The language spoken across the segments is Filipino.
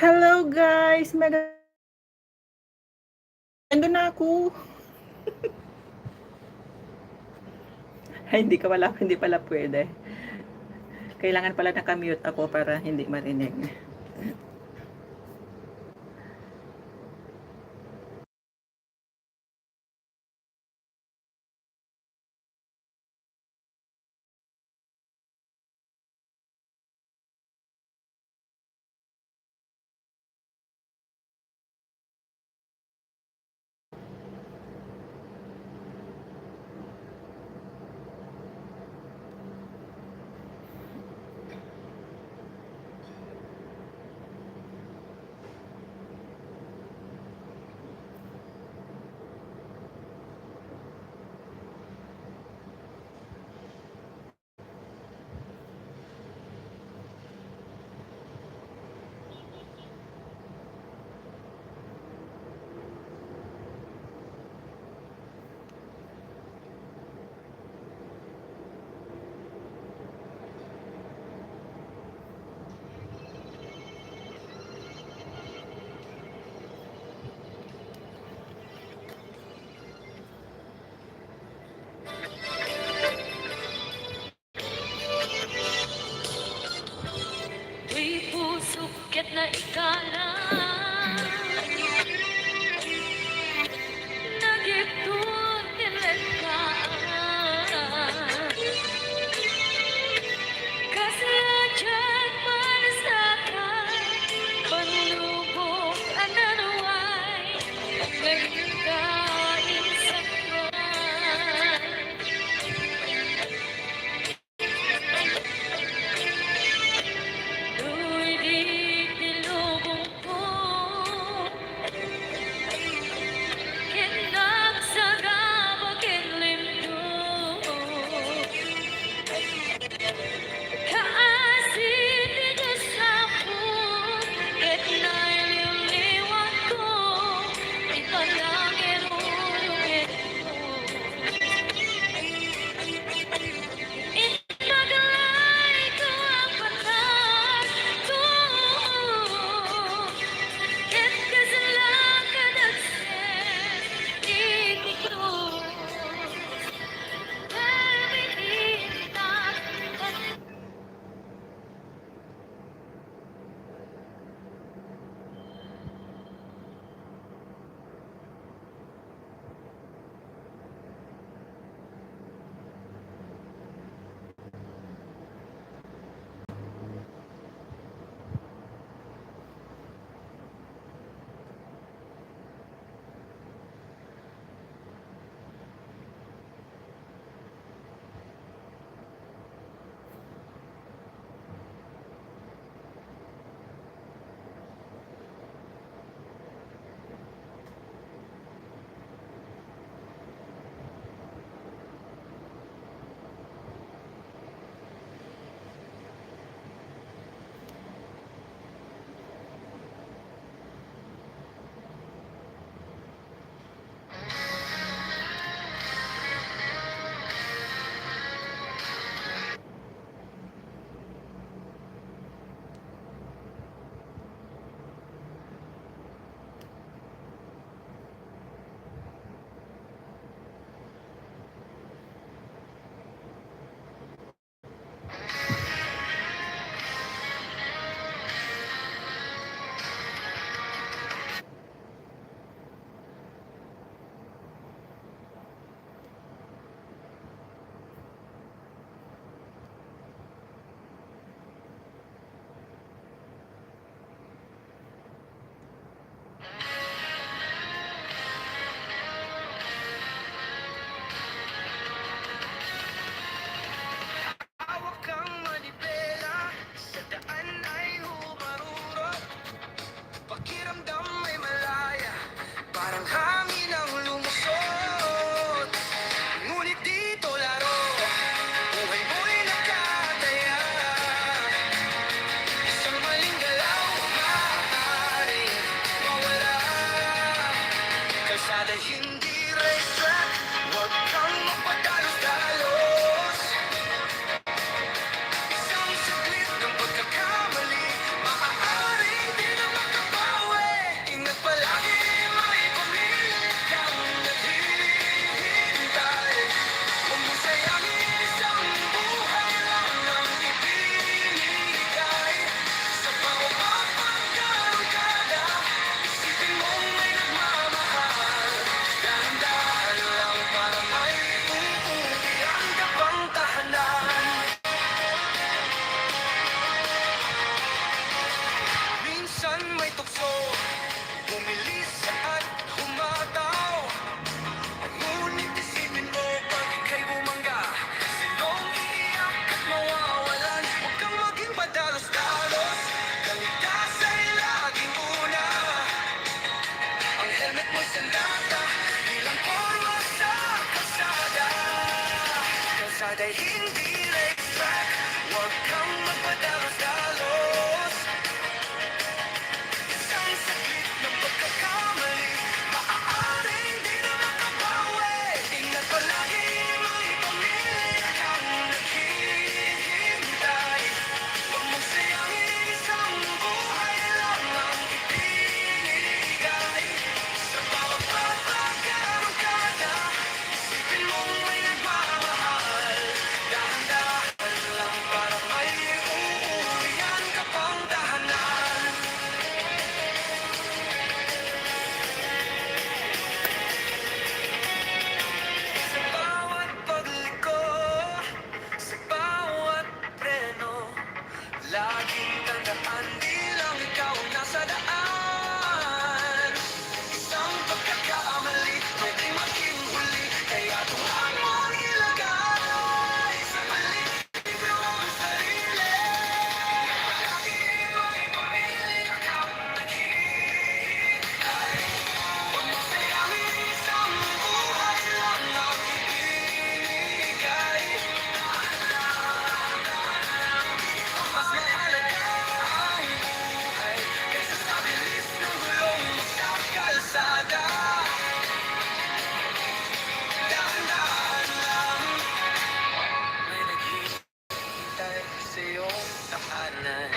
Hello guys! Nandun na ako. Ay, hindi pala pwede. Kailangan pala nakamute ako para hindi marinig. Di pusukit na ikala Nagitun tinleka Kasadyan malasakay Panlubog ananuay Nagkain sa kwan Duwi di tilubong magpadalos-dalos. Isang saglit ng pagkakamali, maaaring di na makabawi. Ingat palagi, may pamilya kang naghihintay. Huwag mong sayangin, isang buhay lang ang ibinigay. Sa bawat pagkakarangkada, isipin mong may nagmamahal. Dahan-dahan lang para may uuwian ka pang tahanan. Sa bawat pagliko, sa bawat preno, laging tandaan di lang ikaw ang nasa daan. Isang pagkakamali, pwede maging huli, kaya tuhan mo ang ilagay sa paligid ang sarili. Palagi may pamilya kang naghihintay. Huwag mo sayangin, isang buhay lang ang ibinigay. Mas mahalaga ang buhay kaysa sa bilis ng gulong mo sa kalsada. Dahan-dahan lang, may naghihintay sa iyong tahanan.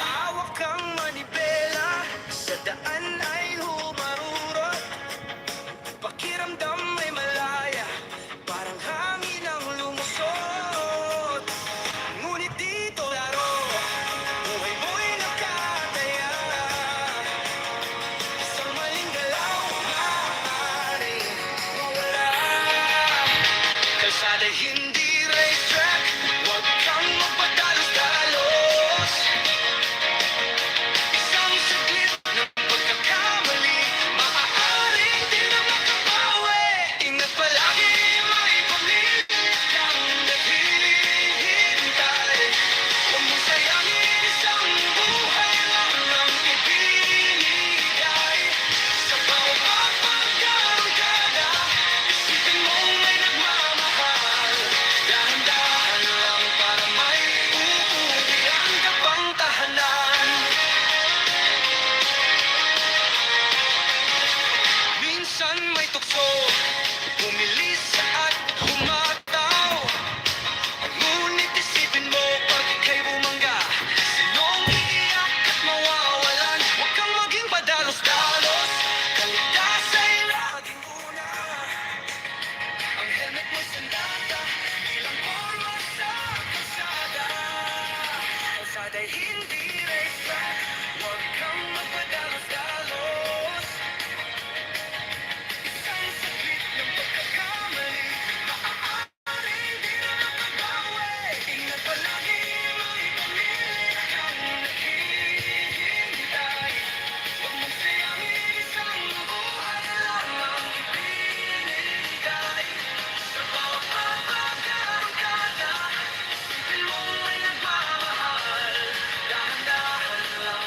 Hawak kang manibela, sa daan ay humarurot. Pakiramdam ay malaya, parang hangin ang lumusot. Ngunit dito laro, buhay mo'y nakataya. Isang maling galaw, maaaring mawala. Kalsada hindi racetrack, huwag kang magpadalos-dalos. Isang saglit ng pagkakamali, maaaring di na makabawi. Ingat palagi, may pamilya kang naghihintay. Huwag mong sayangin, isang buhay lang ang ibinigay. Sa bawat pagkarangkada, isipin mong may nagmamahal. Dahan-dahan lang para may uuwian ka pang tahanan. Minsan may tukso, bumilis at humataw. Ngunit isipin mo pag ika'y bumangga, sinong iiyak at mawawalan. Huwag kang maging padalos-dalos, kaligtas ay laging una. Ang helmet mo'y sandata, bilang forma sa kalsada. Kalsada'y hindi racetrack, huwag kang magpadalos-dalos. Isang saglit ng pagkakamali, maaaring di na makabawi. Ingat palagi, may pamilya kang naghihintay. Huwag mong sayangin, isang buhay lang ang ibinigay. Sa bawat pagkakarangkada, isipin mong may nagmamahal. Dahan-dahan lang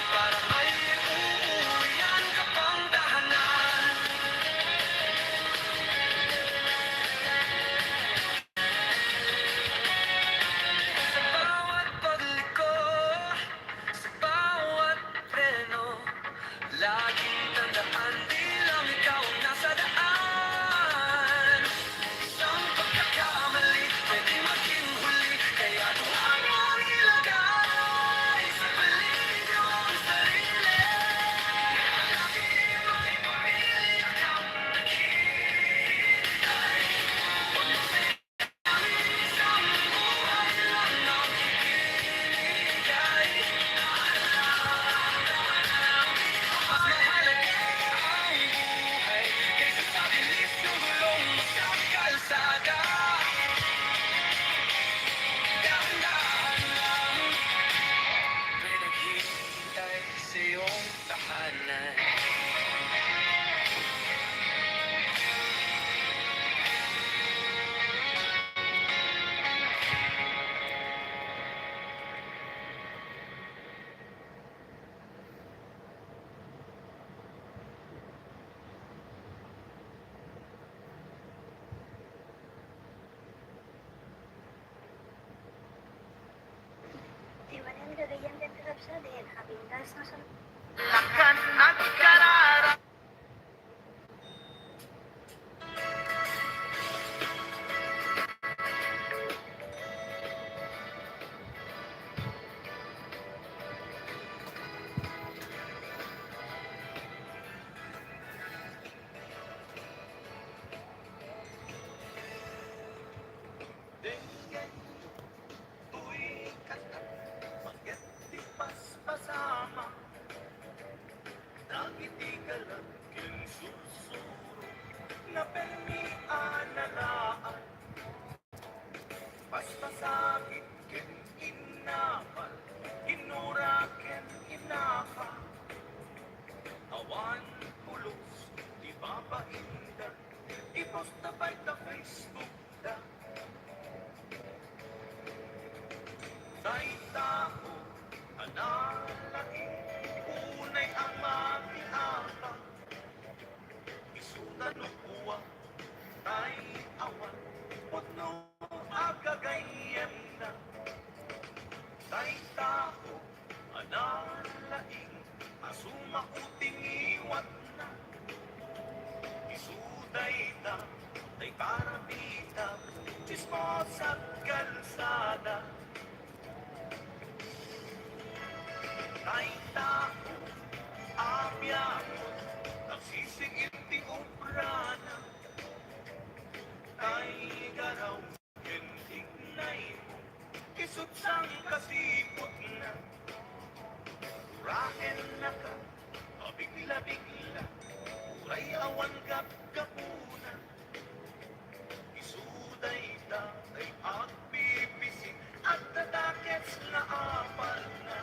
Lakan nagkarara. Tuwing kata, bakit di paspasama? Nangiti ka lang, kinsusuro, na permian na laan. Paspasakit ken inapal, inura ken inapa. Awan pulos, di babainda, ipost na by the Facebook da. Say tao, analain, unay ang magiata. Isuda no uwa, tay awan, putno agagayem na. Say tao, analain, asuma uting iwat na. Isuday na, tay karabita, chismos at kalsada. Tay tao, abiyamo, nagsisigit di umbrana. Tay garaw, kentingnay mo, isot sang kasipot na. Urahen na ka, abigla-bigla, uray awan kapuna. Isuday ta, ay agbibisin, at tatakets na apal na.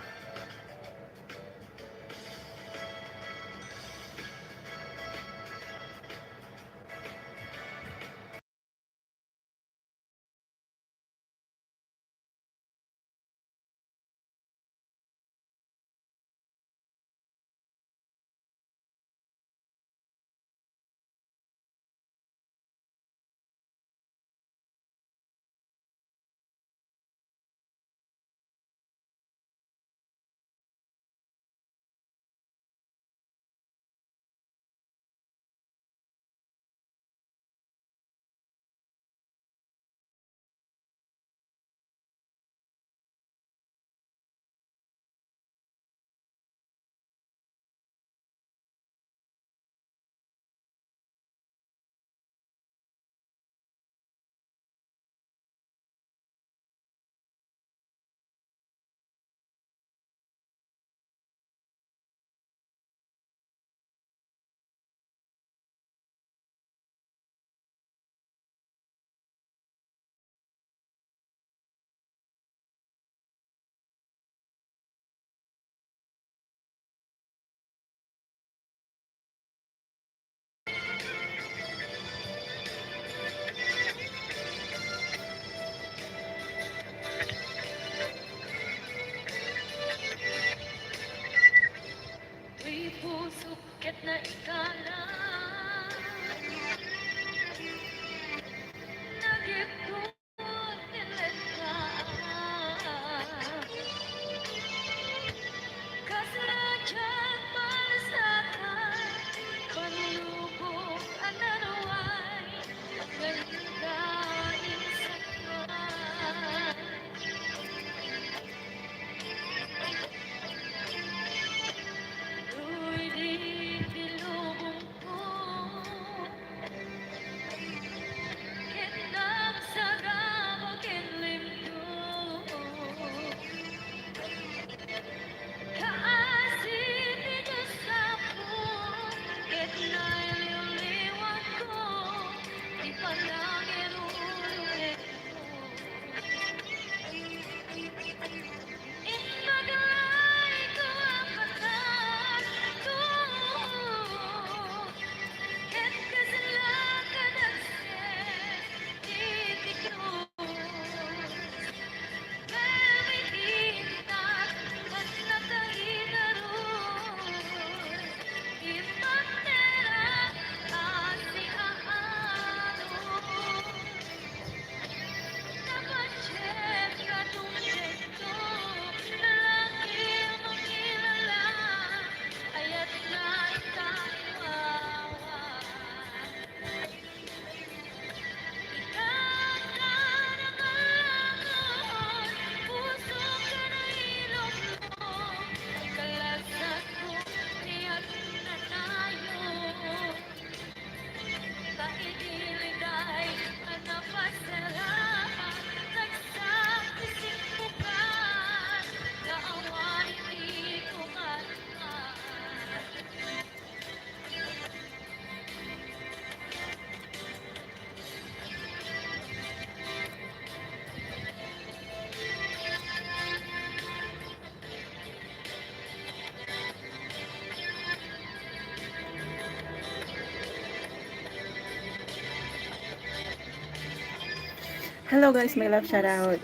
Hello guys, my love shout out.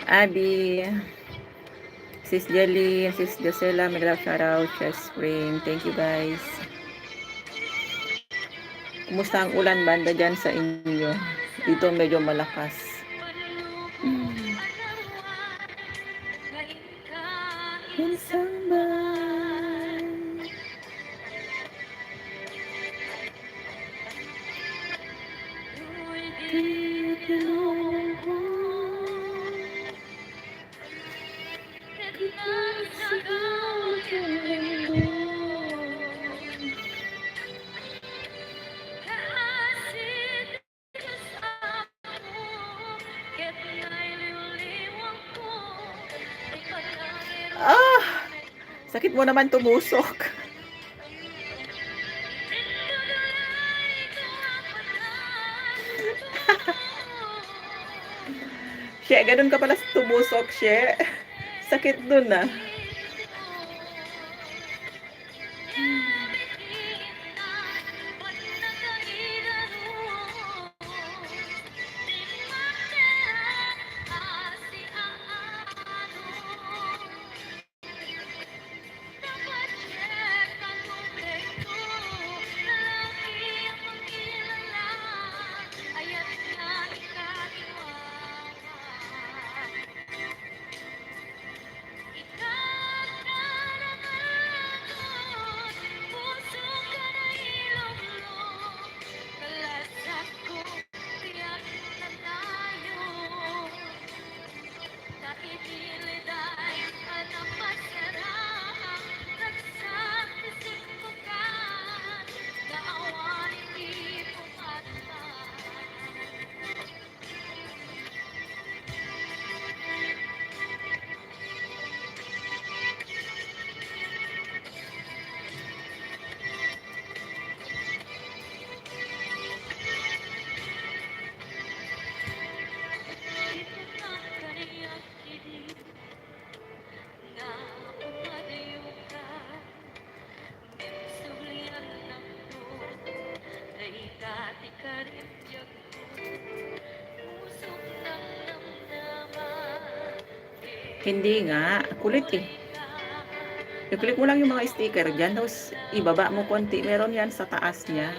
Abby, Sis Jelly, Sis Josela, my love shout out. Chess Spring, thank you guys. Kumusta ang ulan banda dyan sa inyo? Dito medyo malakas. Isang bay. Ah! Sakit mo naman tumusok. She, ganun ka pala tumusok, She. Sakit dun ah. Hindi nga, kulit eh. I-click mo lang yung mga sticker dyan, tapos ibaba mo konti. Meron yan sa taas niya.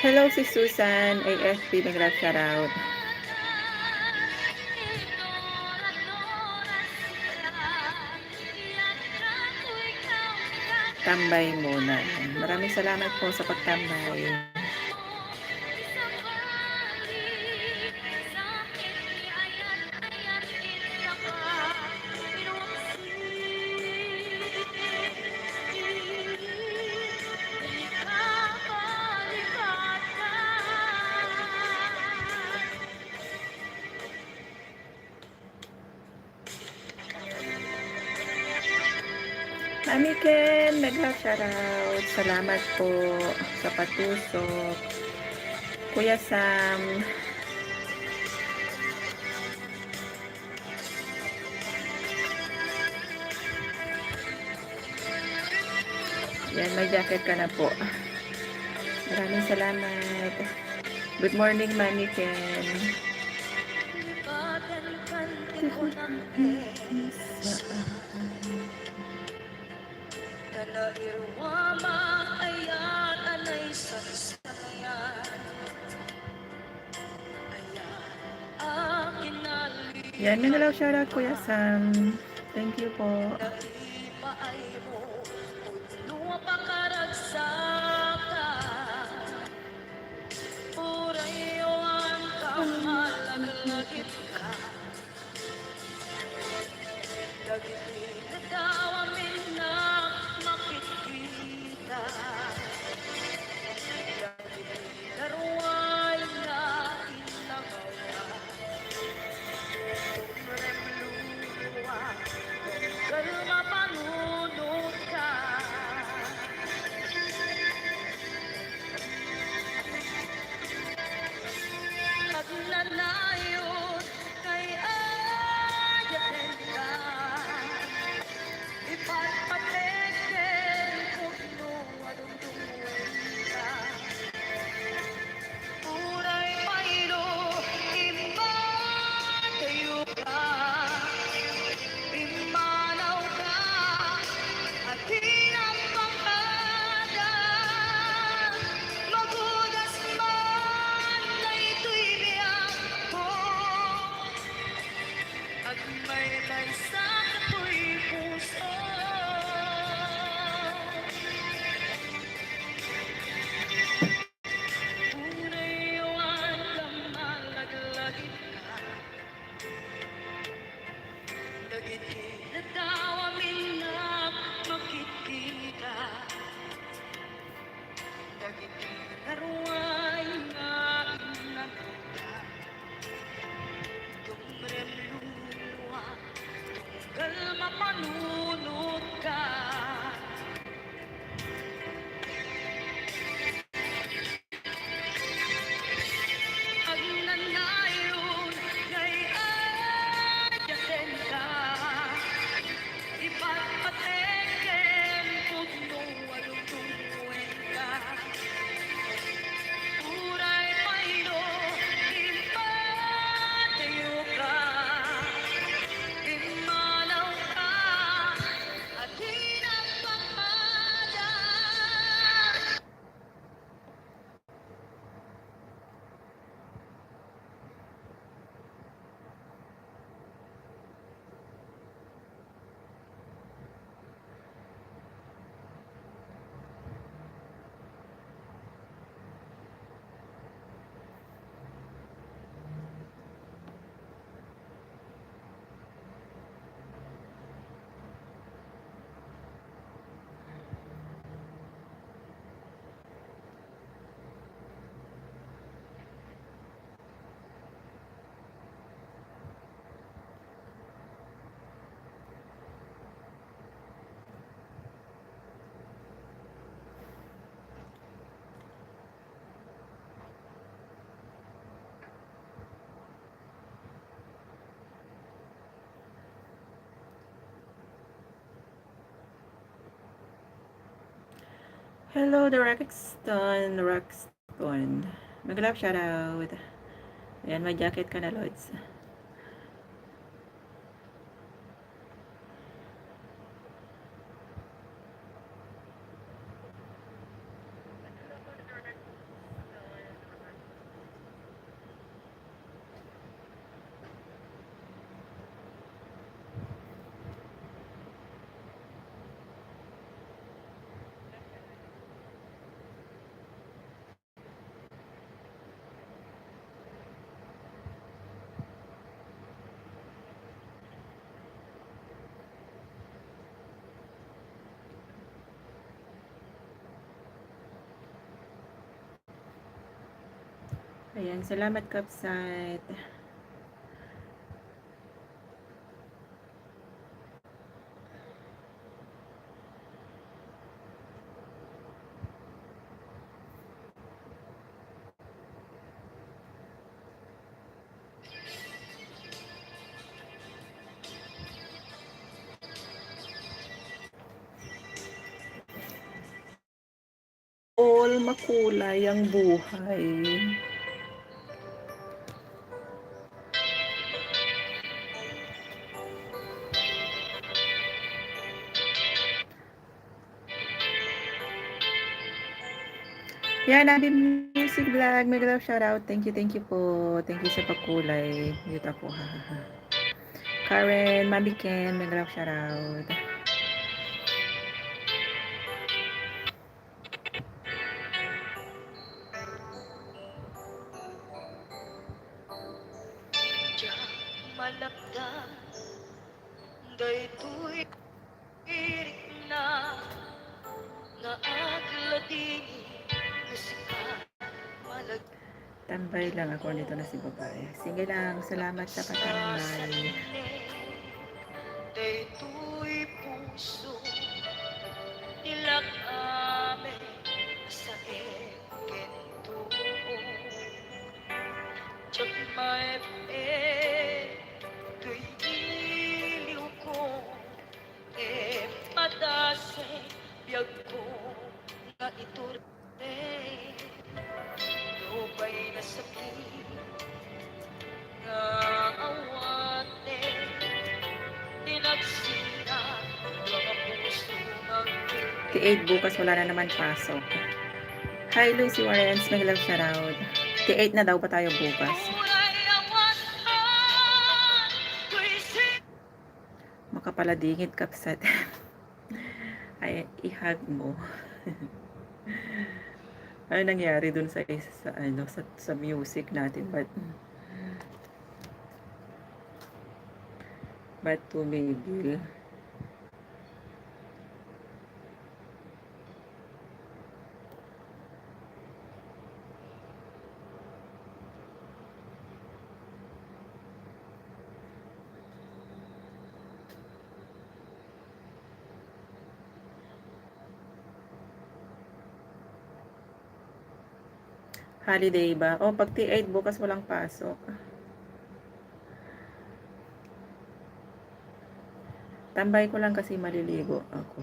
Hello si Susan, AFP, nag-love shoutout. Tambay muna. Yan. Maraming salamat po sa pagtambay. Mami Ken, nag-love shoutout. Salamat po sa patusok. Kuya Sam, yan, may jacket ka na po. Maraming salamat. Good morning, Mami Ken. Yan, may nalaw shoutout, Kuya Sam. Thank you po. Hello, the Rockston. Mag-love shoutout. Ayan, may jacket ka na, Lods. Ayan, salamat Kapsat. All makulay ang buhay. Yan, Abi Music Vlog. May love shoutout. Thank you po. Thank you sa pagkulay. Dito po, ha. Karen, Mami Ken, may love shoutout. Diyan malapdan, daytoy irik na naaglading musika malag. Tambay lang ako. Dito na si babae. Sige lang. Salamat sa patambay. Daytoy puso nilak ame sa ekento. Diyan to'y iliw ko padase biyag ko nga iturte. Lubay na sakit nga awate tinagsina mga puso ng T8 bukas wala na naman pasok. Hi Lucy Warrens, may love shoutout. T8 na daw ba tayo bukas? tunay awasan ko'y Makapaladingit Kapsat. Ay, ihag mo. Ano nangyari dun sa sa music natin? Ba't tumigil? Holiday ba? O, pag T8 bukas walang pasok. Tambay ko lang kasi maliligo ako.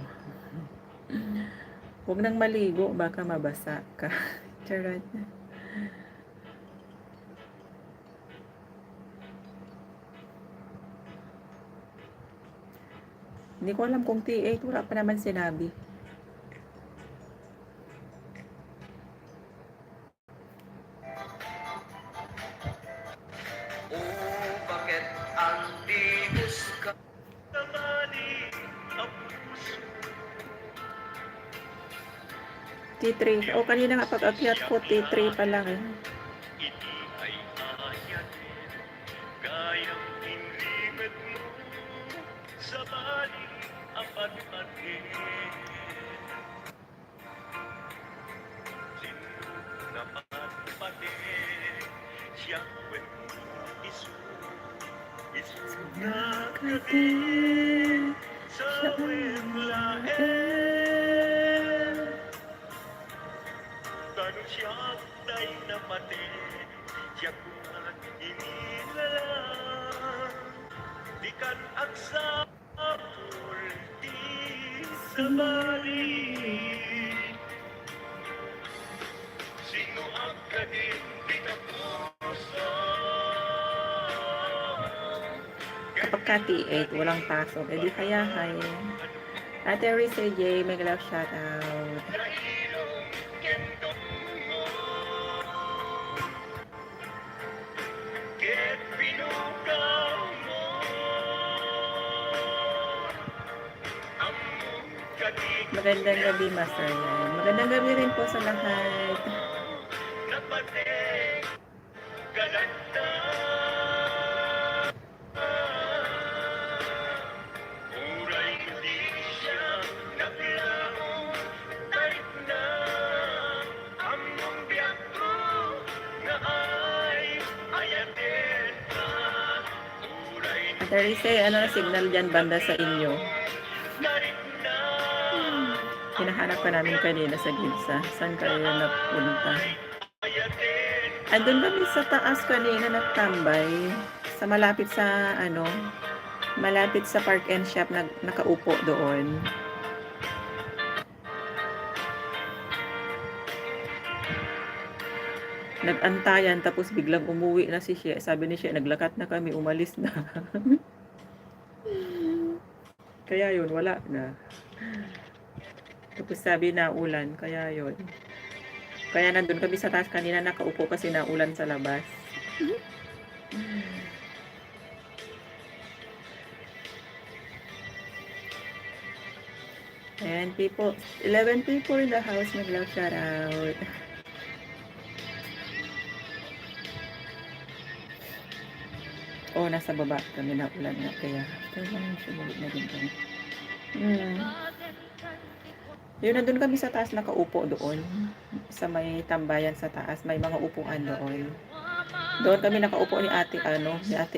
Huwag nang maligo, baka mabasa ka. Charot. Hindi ko alam kung T8, wala pa naman sinabi. oh, bakit ang bihos ka namani ang puso. T3. O, kanina nga pag-akyat ko, T3 pa lang eh. Iti ay ayatin, gayang hinlimit mo sa bali apat-atin. Sino naman pati siya when isu nakati sa wimlaen. Tanong siya tay napati siya kuman inilalang di kan aksa pulti sa bali. Sino ang kadin di na puso? Kapag ka T8, walang pasok. Eh di kaya, hi. Ate Risa J, may love shoutout. Railong kentong mo ket pinukaw mo ang mong kadin Magandang gabi, Master Yan. Magandang gabi rin po sa lahat. napate galanta. Uray hindi siya naglao, tarik na ang mong biyak ko na Ate Rice, ano na signal dyan banda sa inyo? Hinahanap ka namin kanina sa Gilsa. Saan kayo napunta? Andun kami sa taas kanina nagtambay. Sa malapit sa ano, malapit sa Park and Shop, nakaupo doon. Nag-antayan tapos biglang umuwi na si Shea. Sabi ni Shea, naglakat na kami, umalis na. Kaya yun, wala na. Tapos sabi na ulan, kaya yun. Kaya nandun kami sa taas kanina nakaupo kasi naulan sa labas. And people, 11 people in the house, mag-love shout out. Oh, nasa baba kami na ulan nga. Kaya, sumulit na din kami. Yun, nandun kami sa taas, nakaupo doon. Sa may tambayan sa taas, may mga upuan doon. Doon kami nakaupo ni Ate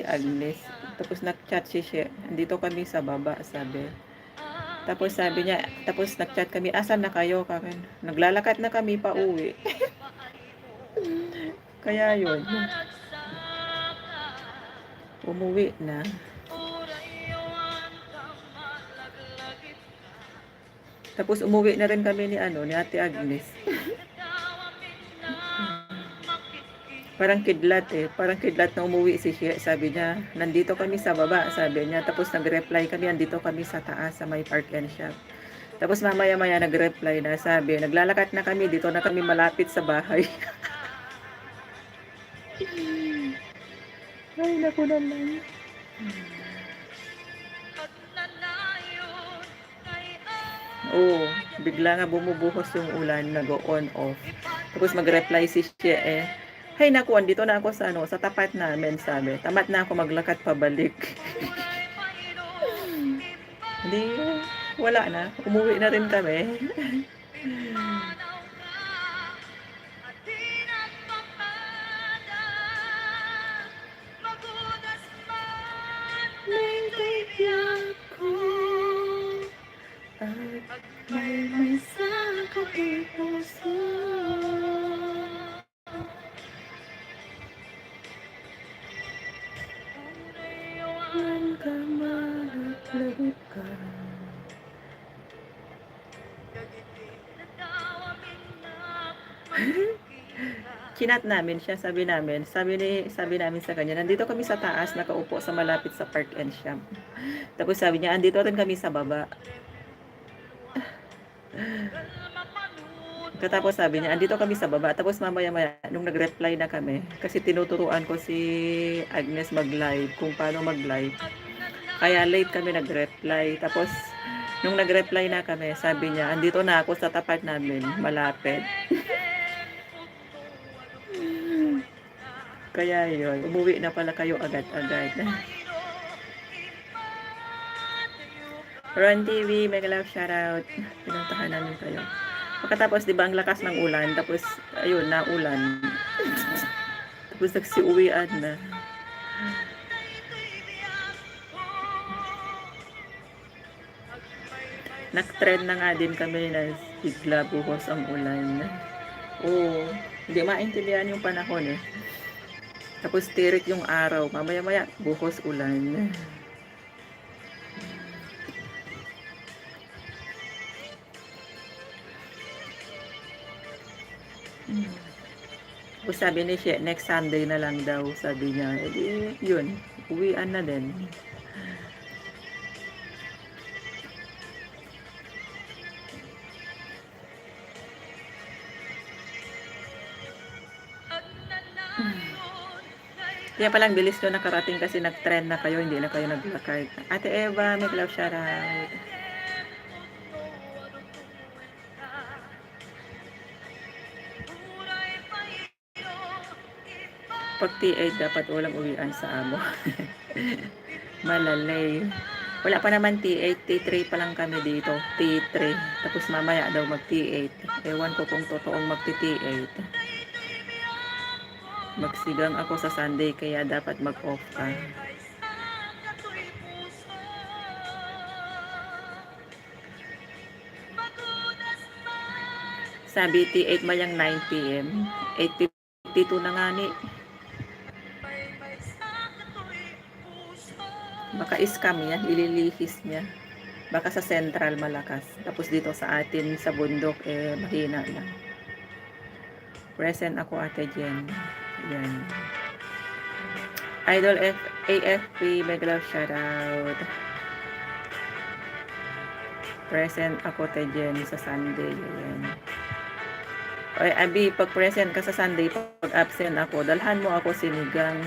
Agnes. Tapos nag-chat siya. Andito kami sa baba, sabi. Tapos sabi niya, tapos nag-chat kami, asan na kayo? Naglalakad na kami pa uwi. Kaya yun. Umuwi na. Tapos umuwi na rin kami ni Ate Agnes. Parang kidlat na umuwi si Shea. Sabi niya, nandito kami sa baba, sabi niya. Tapos nag-reply kami, nandito kami sa taas, sa may Park and Shop. Tapos mamaya-maya nag-reply na, sabi, naglalakat na kami, dito na kami malapit sa bahay. Ay, naku naman. Oo, bigla nga bumubuhos yung ulan, nag-on off. Tapos mag-reply si Shea hey naku, andito na ako sa tapat namin, sabi. Tamat na ako maglakad pabalik. Hindi, wala na. Umuwi na rin kami. May sakit ang puso. Chinat namin siya, sabi namin sa kanya, nandito kami sa taas, nakaupo sa malapit sa Park and Shop. Tapos sabi niya, andito rin kami sa baba. Katapos sabi niya, andito kami sa baba. Tapos mamaya-maya, nung nag-reply na kami, kasi tinuturuan ko si Agnes mag-live, kung paano mag-live. Kaya late kami nag-reply. Tapos, nung nag-reply na kami, sabi niya, andito na ako sa tapat namin, malapit. Kaya yun, umuwi na pala kayo agad-agad. Ron TV, mega love shoutout. Pinuntahan namin kayo. Pagkatapos, di ba, ang lakas ng ulan. Tapos, ayun, naulan. Tapos, nagsiuwian na. Nag-trend na nga din kami na bigla buhos ang ulan. Oo, hindi maintindihan yung panahon eh. Tapos tirik yung araw, mamaya-maya buhos ulan. Tapos sabi ni Shea, next Sunday na lang daw, sabi niya. Eh, yun, uwian na din. Kaya palang bilis nyo nakarating kasi nag-trend na kayo, hindi na kayo naglakad. Ate Eva, make love shoutout. Pag T8 dapat walang uwian sa amo. Malalay. Wala pa naman T8, T3 pa lang kami dito. T3. Tapos mamaya daw mag T8. Ewan ko kung totoong mag T8. Magsigang ako sa Sunday kaya dapat mag-off ka. Sabi T8 mayang 9 p.m. 8:52 na nga ni. May sa kato'y puso. Baka scam niya, ililihis niya. Baka sa Central malakas. Tapos dito sa atin sa bundok mahina lang. Present ako Ate Jen. Yan. Idol AFP, mega love shoutout. Present ako Ate Jen sa Sunday. Yan. Oy, Abi, pag present ka sa Sunday, pag absent ako, dalhan mo ako sinigang.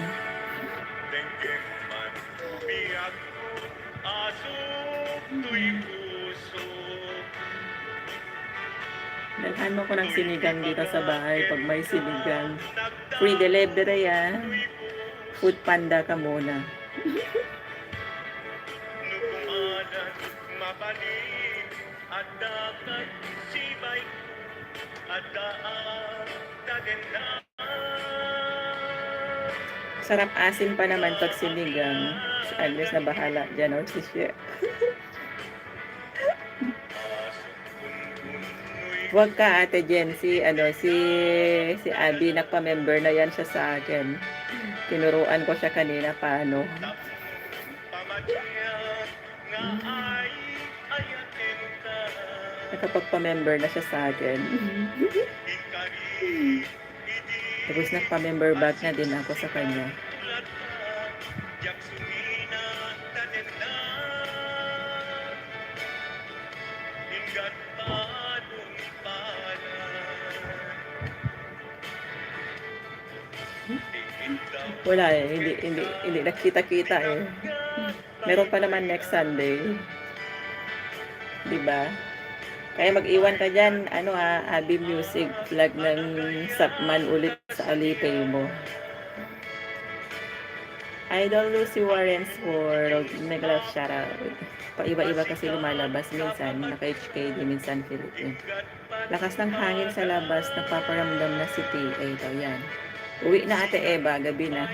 Denggeng man biyag ko, asok to'y puso. Dalhan mo ko ng sinigang dito sa bahay pag may sinigang. Free delivery Food Panda ka muna. Nukumanan mabaling at dakat sibay at daan tagenda. Sarap asin pa naman pag sinigang. Si Agnes na bahala dyan or si Shea. Huwag ka Ate Jen, si Abby, nagpa-member na yan siya sa akin. Tinuruan ko siya kanina paano. Pamagyat nga ay ayatin ka. Nakapagpa-member na siya sa akin. Ikari Tapos nagpa-member back na din ako sa kanya. tulad ka, jak sumina tatenda. Hinggat padong pala. Wala hindi nakita-kita eh. Meron pa naman next Sunday. 'Di ba? Kaya mag-iwan ka dyan, Abby Music, vlog ng Sapman ulit sa Alipay mo. Idol Lucy Warren's World, mega love shoutout. Paiba-iba kasi lumalabas, minsan naka-HKD, minsan Philippine. Lakas ng hangin sa labas, nagpaparamdam na si TA. Ito, yan. Uwi na Ate Eva, gabi na.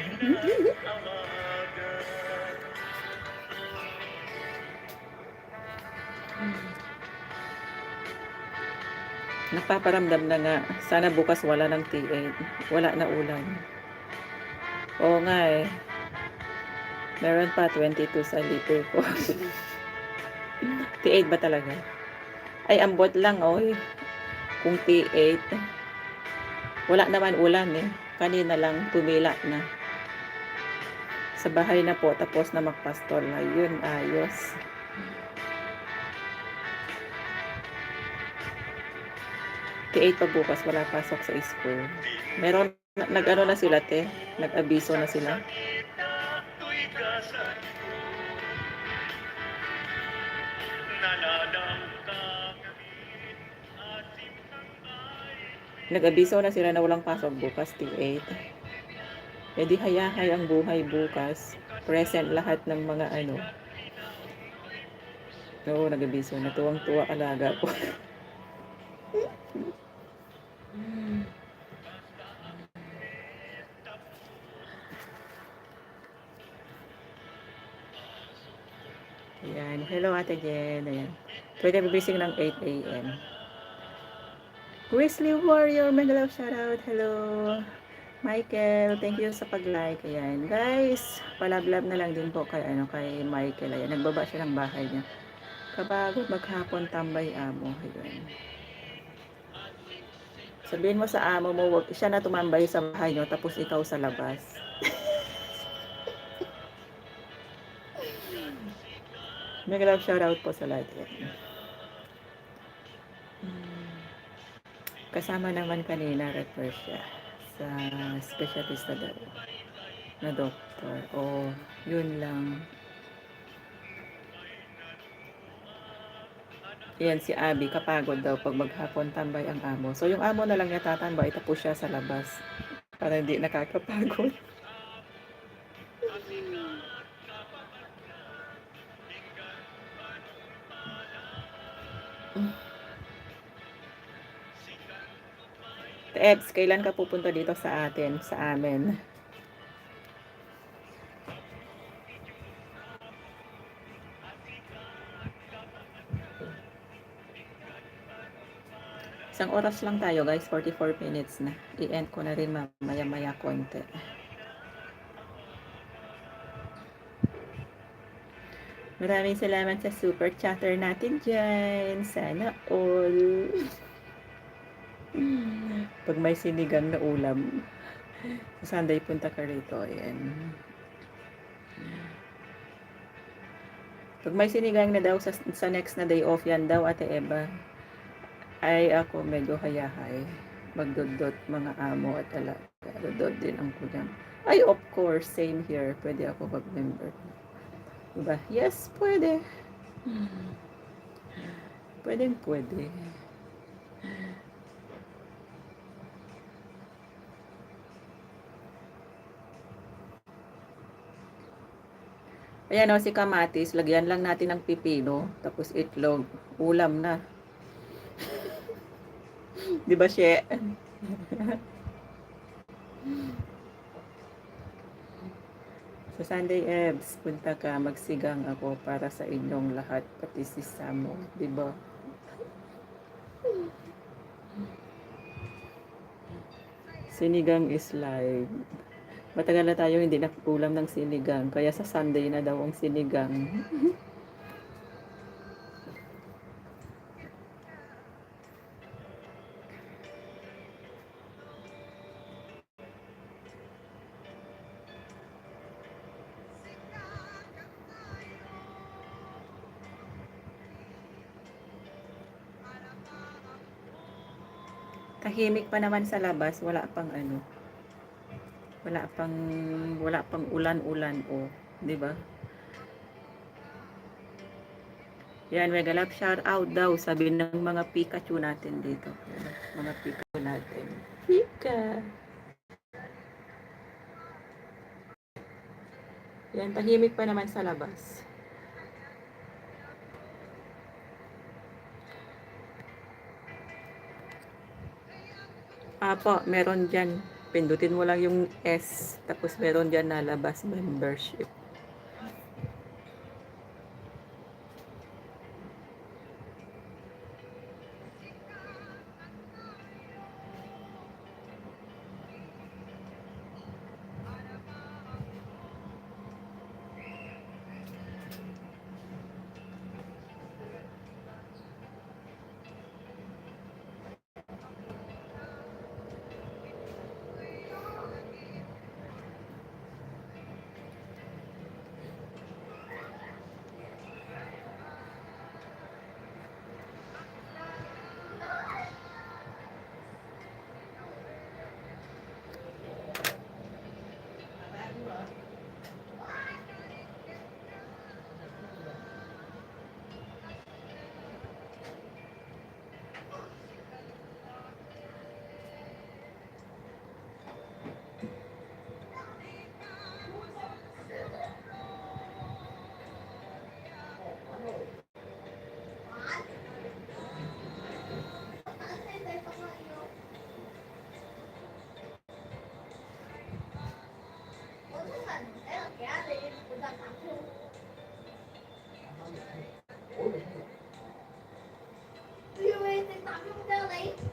Nagpaparamdam na nga. Sana bukas wala ng T8. Wala na ulan. Oo nga eh. Meron pa 22 sa liter ko. T8 ba talaga? Ay, ambot lang oy. Kung T8. Wala naman ulan eh. Kanina lang tumila na. Sa bahay na po. Tapos na magpastol. Ayun, ayos. T8 pa bukas, wala pasok sa school. Meron, nag-ano na sila te, nag-abiso na sila. Nag-abiso na sila na walang pasok bukas, T8. E di hayahay ang buhay bukas. Present lahat ng mga ano. Oo, nag-abiso na. Tuwang-tuwa alaga ko. Ayan. Hello, Ate Jen. Ayan. Pwede bibising ng 8 a.m. Grizzly Warrior, mega love shoutout. Hello. Michael, thank you sa pag-like. Ayan. Guys, palablab na lang din po kay Michael. Ayan. Nagbaba siya ng bahay niya. Kapagod maghapon tambay amo. Ayan. Sabihin mo sa amo mo, wag siya na tumambay sa bahay niyo tapos ikaw sa labas. Mega love shoutout po sa lahat. Kasama naman kanina refer siya sa specialista daw na doktor. O, yun lang. Yan si Abby, kapagod daw pag maghapon tambay ang amo. So yung amo na lang niya tatambay, tapos siya sa labas para hindi nakakapagod. Ebs, kailan ka pupunta dito sa atin, sa amin? Isang oras lang tayo guys, 44 minutes na. I-end ko na rin mamaya-maya konti. Maraming salamat sa super chatter natin dyan. Sana all. Pag may sinigang na ulam, sa Sunday punta ka rito. Ayan. Pag may sinigang na daw sa next na day off yan daw, Ate Eva. Ay ako medyo hayahay. Magdodot mga amo at alaga. Dodot din ang kulang. Ay of course, same here. Pwede ako mag-member. Diba? Yes, pwede. Pwedeng pwede. Ayan o, si kamatis. Lagyan lang natin ng pipino. Tapos itlog. Ulam na. Di ba, She? Sa Sunday Ebs, punta ka, magsigang ako para sa inyong lahat, pati si Samo. Di ba? Sinigang is live. Matagal na tayo hindi nakukulam ng sinigang. Kaya sa Sunday na daw ang sinigang. Tahimik pa naman sa labas. Wala pang ano. Wala pang ulan-ulan o. Di ba? Yan, mega love shout out daw. Sabi ng mga Pikachu natin dito. Mga Pikachu natin. Pika! Yan, tahimik pa naman sa labas. Apo, meron dyan. Pindutin mo lang yung S. Tapos meron dyan na labas membership. You waiting, talking about